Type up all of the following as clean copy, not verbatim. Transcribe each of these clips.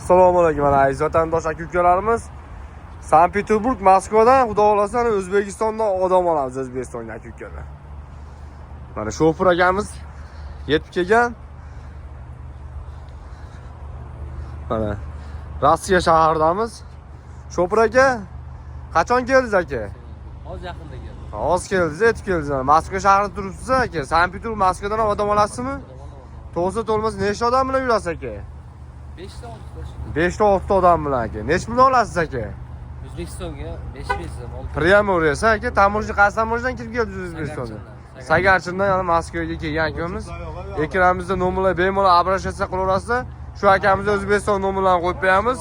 Assalomu alaykum aziz vatandosh aka-ukalarimiz. Sankt-Peterburg, Moskvadan xudo xolasa O'zbekistondan odam olamiz O'zbekistonga aka-ukalar. Mana shofir akamiz yetib kelgan. Mana Rossiya shahridamiz. Shofir aka, qachon keldingiz aka? Hozir yaqinda keldim. Hozir keldingiz, yetib keldingiz. Moskva shahrida turibsiz aka. Sankt-Peterburg, Moskvadan odam olasizmi? To'g'risi to'lmasa nechta odam bilan yurasiz aka? 5-6 odam bilan aka. Nech pul olasiz aka? O'zbekistonga 5 so'm oldim. Prямо o'raysiz aka. Tamo'jni qaysi tamo'jdan kirib keldingiz O'zbekistonga? Sagarchindan yana Moskvaga kelgan akamiz. Ekranimizda nomerlar bemalol обращаться qilaverasizlar. Shu akamiz O'zbekiston nomerlarini qo'yib qo'yamiz.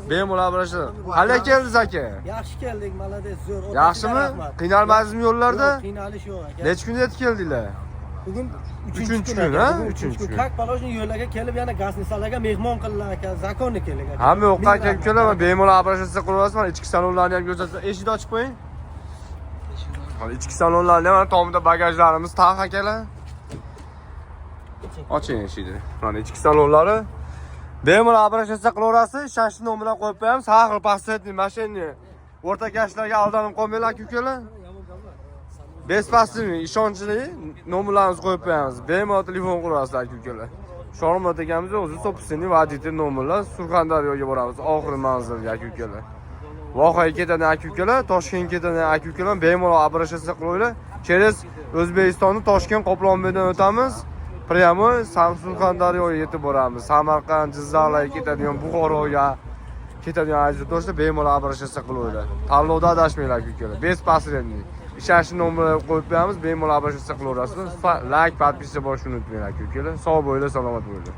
Bemalol обращаться. Qanday keldingiz aka? Yaxshi keldik, malades, zo'r. Yaxshimi? Qiynalmadingizmi yo'llarda? Qiynalish yo'q aka. Necha kun yetib keldinglar? Bugun 3-chi kun, ha? 3-chi kun. Как положено yo'llarga kelib yana Gaznisalarga mehmon qildilar aka, zakonni keldik aka. Hamma yo'q aka-ukalar, bemalol обращаться qilaverasiz. Mana ichki salonlarni ham ko'rsatib, eshikni ochib qo'ying. Mana ichki salonlarni ham tomida bagajlarimiz taq akalar. Oching eshikni. Mana ichki salonlari. Bemalol обращаться qilaverasiz. Shashni nomerlar qo'yib qo'yamiz. Har xil pasportni, mashinani o'rta yoshlarga aldanib qolmanglar aka-ukalar. Bespasli, ishonchli nomerlarimizni qo'yib qo'yamiz. Bemalol telefon qilaverasiz aka-ukalar. Shormat akamiz o'zi собственный водитель nomerlar. Surxondaryoga boramiz. Oxirgi manzilga aka-ukalar. Voqea ketadi aka-ukalar, Toshkentga ketadi aka-ukalar, bemalol обращаться qilaveringlar. Через O'zbekistonni Toshkent Qoplonbekdan o'tamiz. Prямо Surxondaryoga yetib boramiz. Samarqand, Jizzaxga ketadigan, Buxoroga ketadigan aziz do'stlar bemalol обращаться qilaveringlar. Tanlovda adashmanglar aka-ukalar. Bespasli. Ishonchli nomerlar qo'yib qo'yamiz, bemalol обращаться qilaverasizlar. Like, подписка bo'lishni unutmanglar aka-ukalar. Sog' bo'linglar, salomat bo'linglar.